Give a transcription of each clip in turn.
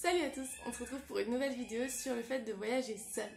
Salut à tous, on se retrouve pour une nouvelle vidéo sur le fait de voyager seul.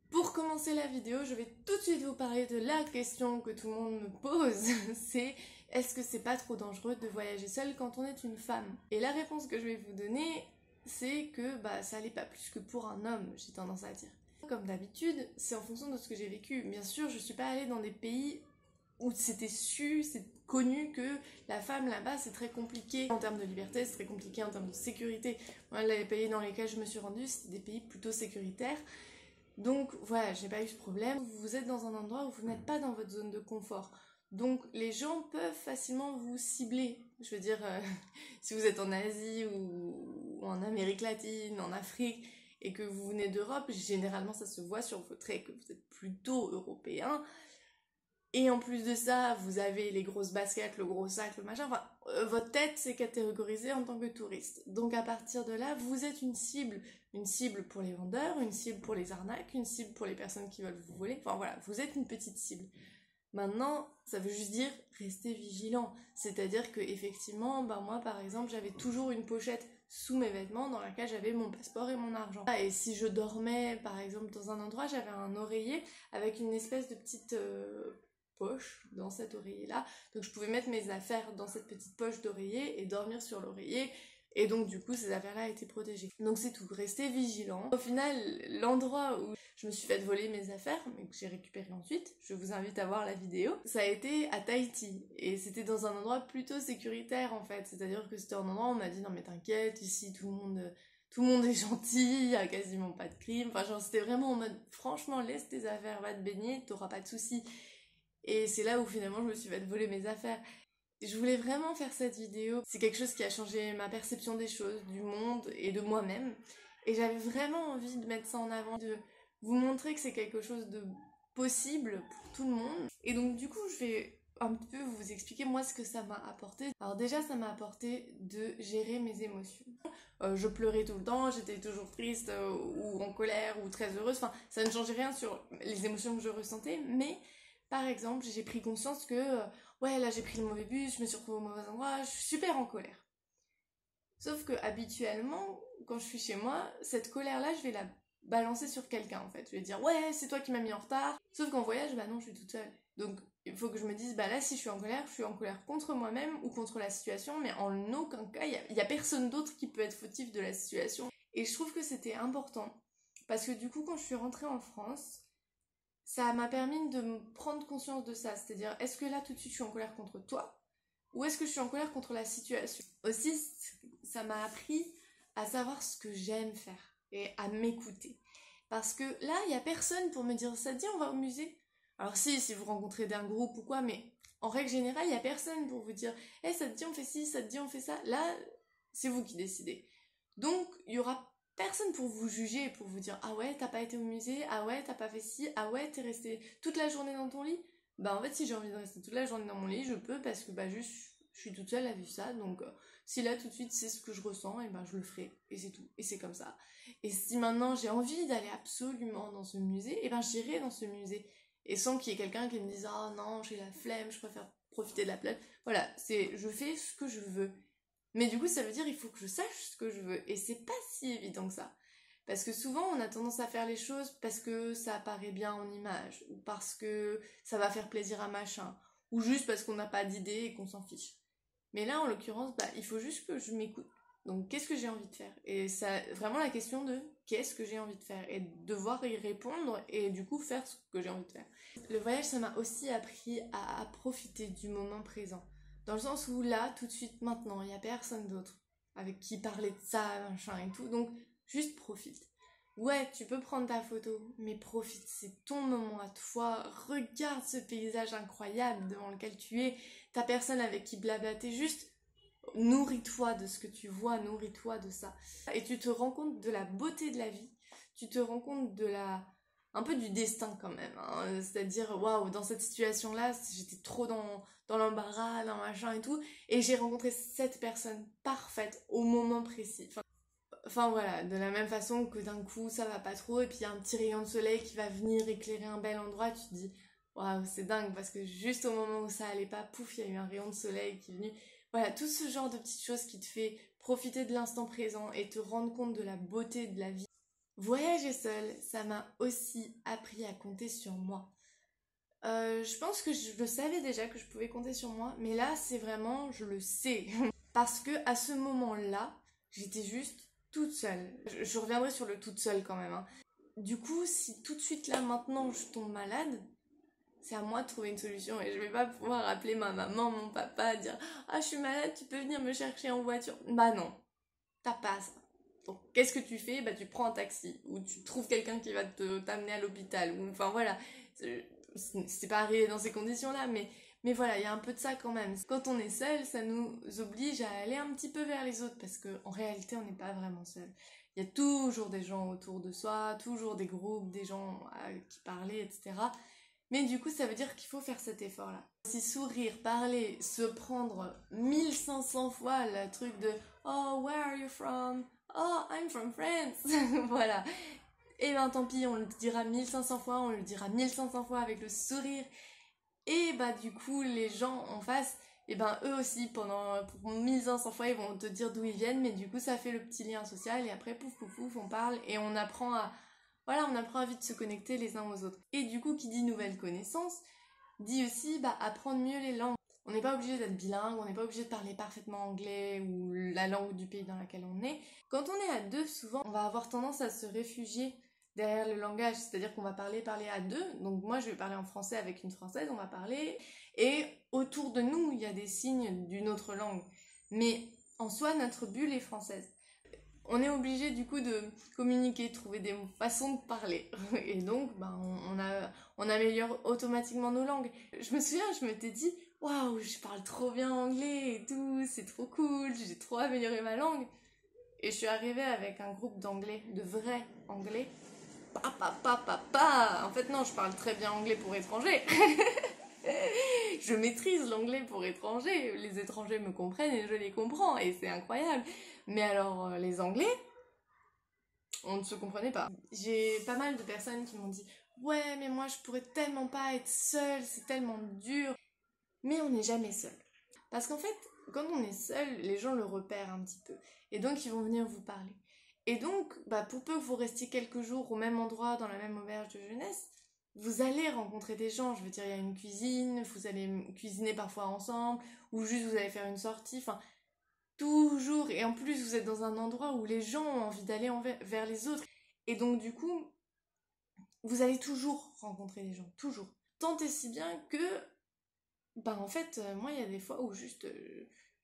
Pour commencer la vidéo, je vais tout de suite vous parler de la question que tout le monde me pose, c'est est-ce que c'est pas trop dangereux de voyager seul quand on est une femme? Et la réponse que je vais vous donner, c'est que ça l'est pas plus que pour un homme, j'ai tendance à dire. Comme d'habitude, c'est en fonction de ce que j'ai vécu. Bien sûr, je suis pas allée dans des pays où c'est connu que la femme là-bas c'est très compliqué en termes de liberté, c'est très compliqué en termes de sécurité. Moi, les pays dans lesquels je me suis rendue, c'était des pays plutôt sécuritaires. Donc voilà, j'ai pas eu ce problème. Vous êtes dans un endroit où vous n'êtes pas dans votre zone de confort. Donc les gens peuvent facilement vous cibler. Je veux dire, si vous êtes en Asie ou en Amérique latine, en Afrique, et que vous venez d'Europe, généralement ça se voit sur vos traits que vous êtes plutôt européen. Et en plus de ça, vous avez les grosses baskets, le gros sac, le machin. Enfin, votre tête c'est catégorisée en tant que touriste. Donc à partir de là, vous êtes une cible. Une cible pour les vendeurs, une cible pour les arnaques, une cible pour les personnes qui veulent vous voler. Enfin voilà, vous êtes une petite cible. Maintenant, ça veut juste dire rester vigilant. C'est-à-dire que effectivement, moi par exemple, j'avais toujours une pochette sous mes vêtements dans laquelle j'avais mon passeport et mon argent. Et si je dormais par exemple dans un endroit, j'avais un oreiller avec une espèce de petite poche dans cet oreiller là, donc je pouvais mettre mes affaires dans cette petite poche d'oreiller et dormir sur l'oreiller, et donc du coup ces affaires là étaient protégées. Donc c'est tout, restez vigilant. Au final, l'endroit où je me suis fait voler mes affaires mais que j'ai récupéré ensuite, je vous invite à voir la vidéo, ça a été à Tahiti, et c'était dans un endroit plutôt sécuritaire en fait, c'est-à-dire que c'était un endroit où on m'a dit non mais t'inquiète, ici tout le monde est gentil, il y a quasiment pas de crime, enfin genre c'était vraiment en mode franchement laisse tes affaires, va te baigner, t'auras pas de soucis. Et c'est là où finalement je me suis fait voler mes affaires. Je voulais vraiment faire cette vidéo. C'est quelque chose qui a changé ma perception des choses, du monde et de moi-même. Et j'avais vraiment envie de mettre ça en avant, de vous montrer que c'est quelque chose de possible pour tout le monde. Et donc du coup je vais un petit peu vous expliquer moi ce que ça m'a apporté. Alors déjà ça m'a apporté de gérer mes émotions. Je pleurais tout le temps, j'étais toujours triste ou en colère ou très heureuse. Enfin ça ne changeait rien sur les émotions que je ressentais, mais par exemple, j'ai pris conscience que, ouais, là j'ai pris le mauvais bus, je me suis retrouvée au mauvais endroit, je suis super en colère. Sauf que habituellement, quand je suis chez moi, cette colère-là, je vais la balancer sur quelqu'un en fait. Je vais dire, ouais, c'est toi qui m'as mis en retard. Sauf qu'en voyage, non, je suis toute seule. Donc il faut que je me dise, là, si je suis en colère contre moi-même ou contre la situation, mais en aucun cas, il y a personne d'autre qui peut être fautif de la situation. Et je trouve que c'était important. Parce que du coup, quand je suis rentrée en France, ça m'a permis de me prendre conscience de ça, c'est-à-dire est-ce que là tout de suite je suis en colère contre toi ou est-ce que je suis en colère contre la situation. Aussi, ça m'a appris à savoir ce que j'aime faire et à m'écouter. Parce que là, il n'y a personne pour me dire ça te dit on va au musée. Alors si vous rencontrez d'un groupe ou quoi, mais en règle générale, il n'y a personne pour vous dire ça te dit on fait ci, ça te dit on fait ça. Là, c'est vous qui décidez. Donc, il y aura personne pour vous juger, pour vous dire ah ouais t'as pas été au musée, ah ouais t'as pas fait ci, ah ouais t'es resté toute la journée dans ton lit. En fait si j'ai envie de rester toute la journée dans mon lit je peux, parce que juste je suis toute seule à vivre ça, donc si là tout de suite c'est ce que je ressens, et je le ferai, et c'est tout, et c'est comme ça. Et si maintenant j'ai envie d'aller absolument dans ce musée, j'irai dans ce musée, et sans qu'il y ait quelqu'un qui me dise ah non j'ai la flemme, je préfère profiter de la plage. Voilà, je fais ce que je veux. Mais du coup, ça veut dire il faut que je sache ce que je veux. Et c'est pas si évident que ça. Parce que souvent, on a tendance à faire les choses parce que ça apparaît bien en image, ou parce que ça va faire plaisir à machin, ou juste parce qu'on n'a pas d'idée et qu'on s'en fiche. Mais là, en l'occurrence, il faut juste que je m'écoute. Donc, qu'est-ce que j'ai envie de faire? Et c'est vraiment la question de qu'est-ce que j'ai envie de faire? Et devoir y répondre et du coup faire ce que j'ai envie de faire. Le voyage, ça m'a aussi appris à profiter du moment présent. Dans le sens où là, tout de suite, maintenant, il n'y a personne d'autre avec qui parler de ça, machin et tout. Donc, juste profite. Ouais, tu peux prendre ta photo, mais profite, c'est ton moment à toi. Regarde ce paysage incroyable devant lequel tu es. Ta personne avec qui blablater, juste nourris-toi de ce que tu vois, nourris-toi de ça. Et tu te rends compte de la beauté de la vie. Tu te rends compte de un peu du destin quand même, hein. C'est-à-dire waouh, dans cette situation là j'étais trop dans l'embarras, dans machin et tout, et j'ai rencontré cette personne parfaite au moment précis. Enfin voilà, de la même façon que d'un coup ça va pas trop et puis il y a un petit rayon de soleil qui va venir éclairer un bel endroit, tu te dis waouh, c'est dingue parce que juste au moment où ça allait pas, pouf, il y a eu un rayon de soleil qui est venu. Voilà, tout ce genre de petites choses qui te fait profiter de l'instant présent et te rendre compte de la beauté de la vie. Voyager seule, ça m'a aussi appris à compter sur moi. Je pense que je le savais déjà que je pouvais compter sur moi, mais là, c'est vraiment, je le sais. Parce que à ce moment-là, j'étais juste toute seule. Je reviendrai sur le toute seule quand même, hein. Du coup, si tout de suite là, maintenant, je tombe malade, c'est à moi de trouver une solution et je vais pas pouvoir appeler ma maman, mon papa, dire ah je suis malade, tu peux venir me chercher en voiture. Bah non, t'as pas ça. Donc qu'est-ce que tu fais? Bah tu prends un taxi ou tu trouves quelqu'un qui va t'amener à l'hôpital ou enfin voilà. C'est pas arrivé dans ces conditions-là, mais voilà, il y a un peu de ça quand même. Quand on est seul, ça nous oblige à aller un petit peu vers les autres parce qu'en réalité, on n'est pas vraiment seul. Il y a toujours des gens autour de soi, toujours des groupes, des gens à qui parler, etc. Mais du coup, ça veut dire qu'il faut faire cet effort-là. Si sourire, parler, se prendre 1500 fois le truc de Oh, where are you from? Oh, I'm from France. Voilà. Et ben tant pis, on le dira 1500 fois, on le dira 1500 fois avec le sourire. Et bah du coup, les gens en face, et ben eux aussi, pour 1500 fois, ils vont te dire d'où ils viennent, mais du coup, ça fait le petit lien social, et après, pouf, pouf, pouf, on parle, et on apprend à... Voilà, on apprend à vite se connecter les uns aux autres. Et du coup, qui dit nouvelle connaissance, dit aussi bah, apprendre mieux les langues. On n'est pas obligé d'être bilingue, on n'est pas obligé de parler parfaitement anglais ou la langue du pays dans laquelle on est. Quand on est à deux, souvent, on va avoir tendance à se réfugier derrière le langage, c'est-à-dire qu'on va parler à deux. Donc moi, je vais parler en français avec une française, on va parler, et autour de nous, il y a des signes d'une autre langue. Mais en soi, notre bulle est française. On est obligé du coup de communiquer, de trouver des façons de parler. Et donc, ben, on améliore automatiquement nos langues. Je me souviens, je m'étais dit, waouh, je parle trop bien anglais et tout, c'est trop cool, j'ai trop amélioré ma langue. Et je suis arrivée avec un groupe d'anglais, de vrais anglais. En fait, non, je parle très bien anglais pour étrangers. Je maîtrise l'anglais pour étrangers. Les étrangers me comprennent et je les comprends. Et c'est incroyable. Mais alors, les anglais, on ne se comprenait pas. J'ai pas mal de personnes qui m'ont dit ouais, mais moi je pourrais tellement pas être seule, c'est tellement dur. Mais on n'est jamais seul. Parce qu'en fait, quand on est seul, les gens le repèrent un petit peu. Et donc ils vont venir vous parler. Et donc, bah, pour peu que vous restiez quelques jours au même endroit, dans la même auberge de jeunesse, vous allez rencontrer des gens. Je veux dire, il y a une cuisine, vous allez cuisiner parfois ensemble, ou juste vous allez faire une sortie. Enfin, toujours. Et en plus, vous êtes dans un endroit où les gens ont envie d'aller vers les autres. Et donc, du coup, vous allez toujours rencontrer des gens. Toujours. Tant et si bien que, bah, en fait, moi, il y a des fois où juste...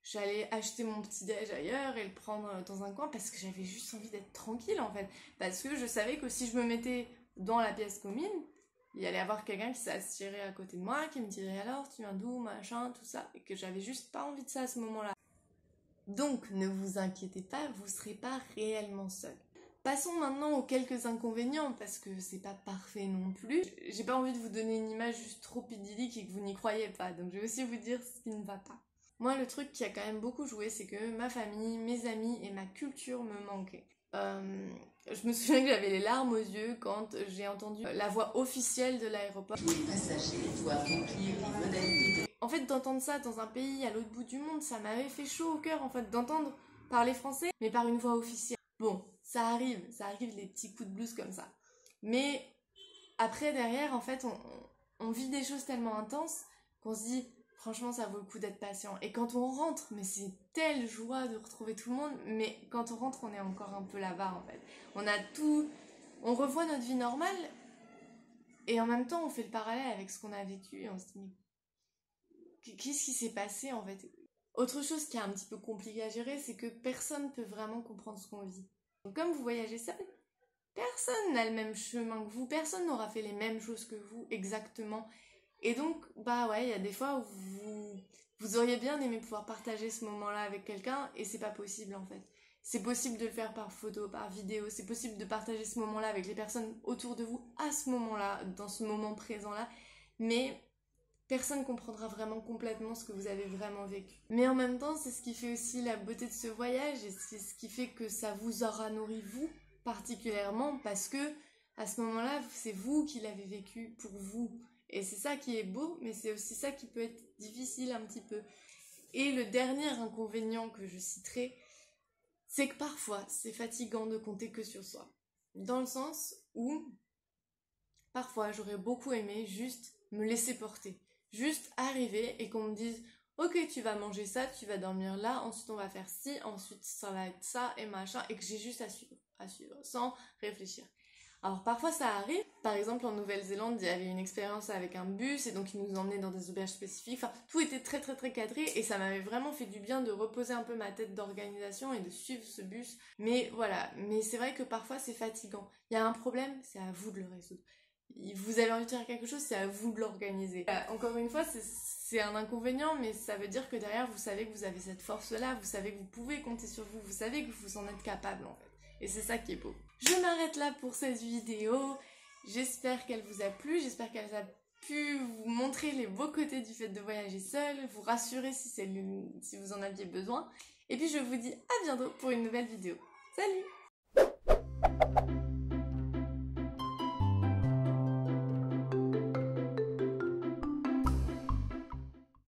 j'allais acheter mon petit déj ailleurs et le prendre dans un coin parce que j'avais juste envie d'être tranquille en fait. Parce que je savais que si je me mettais dans la pièce commune, il y allait y avoir quelqu'un qui s'assirait à côté de moi, qui me dirait alors tu viens d'où, machin, tout ça. Et que j'avais juste pas envie de ça à ce moment-là. Donc ne vous inquiétez pas, vous serez pas réellement seul. Passons maintenant aux quelques inconvénients parce que c'est pas parfait non plus. J'ai pas envie de vous donner une image juste trop idyllique et que vous n'y croyez pas. Donc je vais aussi vous dire ce qui ne va pas. Moi, le truc qui a quand même beaucoup joué, c'est que ma famille, mes amis et ma culture me manquaient. Je me souviens que j'avais les larmes aux yeux quand j'ai entendu la voix officielle de l'aéroport. Les passagers doivent remplir les modalités. En fait, d'entendre ça dans un pays à l'autre bout du monde, ça m'avait fait chaud au cœur, en fait, d'entendre parler français, mais par une voix officielle. Bon, ça arrive les petits coups de blues comme ça. Mais après, derrière, en fait, on vit des choses tellement intenses qu'on se dit... Franchement, ça vaut le coup d'être patient. Et quand on rentre, mais c'est telle joie de retrouver tout le monde, mais quand on rentre, on est encore un peu là-bas, en fait. On a tout... On revoit notre vie normale, et en même temps, on fait le parallèle avec ce qu'on a vécu, et on se dit, mais qu'est-ce qui s'est passé, en fait? Autre chose qui est un petit peu compliqué à gérer, c'est que personne ne peut vraiment comprendre ce qu'on vit. Donc, comme vous voyagez seul, personne n'a le même chemin que vous, personne n'aura fait les mêmes choses que vous, exactement. Et donc, bah ouais, il y a des fois où vous auriez bien aimé pouvoir partager ce moment-là avec quelqu'un et c'est pas possible en fait. C'est possible de le faire par photo, par vidéo, c'est possible de partager ce moment-là avec les personnes autour de vous à ce moment-là, dans ce moment présent-là, mais personne comprendra vraiment complètement ce que vous avez vraiment vécu. Mais en même temps, c'est ce qui fait aussi la beauté de ce voyage et c'est ce qui fait que ça vous aura nourri vous particulièrement parce que à ce moment-là, c'est vous qui l'avez vécu pour vous. Et c'est ça qui est beau, mais c'est aussi ça qui peut être difficile un petit peu. Et le dernier inconvénient que je citerai, c'est que parfois c'est fatigant de compter que sur soi. Dans le sens où parfois j'aurais beaucoup aimé juste me laisser porter. Juste arriver et qu'on me dise ok, tu vas manger ça, tu vas dormir là, ensuite on va faire ci, ensuite ça va être ça et machin, et que j'ai juste à suivre, sans réfléchir. Alors parfois ça arrive, par exemple en Nouvelle-Zélande il y avait une expérience avec un bus et donc ils nous emmenaient dans des auberges spécifiques, enfin tout était très très très cadré et ça m'avait vraiment fait du bien de reposer un peu ma tête d'organisation et de suivre ce bus. Mais voilà, mais c'est vrai que parfois c'est fatigant. Il y a un problème, c'est à vous de le résoudre. Vous avez envie de faire quelque chose, c'est à vous de l'organiser. Encore une fois, c'est un inconvénient, mais ça veut dire que derrière vous savez que vous avez cette force-là, vous savez que vous pouvez compter sur vous, vous savez que vous en êtes capable en fait. Et c'est ça qui est beau. Je m'arrête là pour cette vidéo. J'espère qu'elle vous a plu. J'espère qu'elle a pu vous montrer les beaux côtés du fait de voyager seul, vous rassurer si vous en aviez besoin. Et puis je vous dis à bientôt pour une nouvelle vidéo. Salut!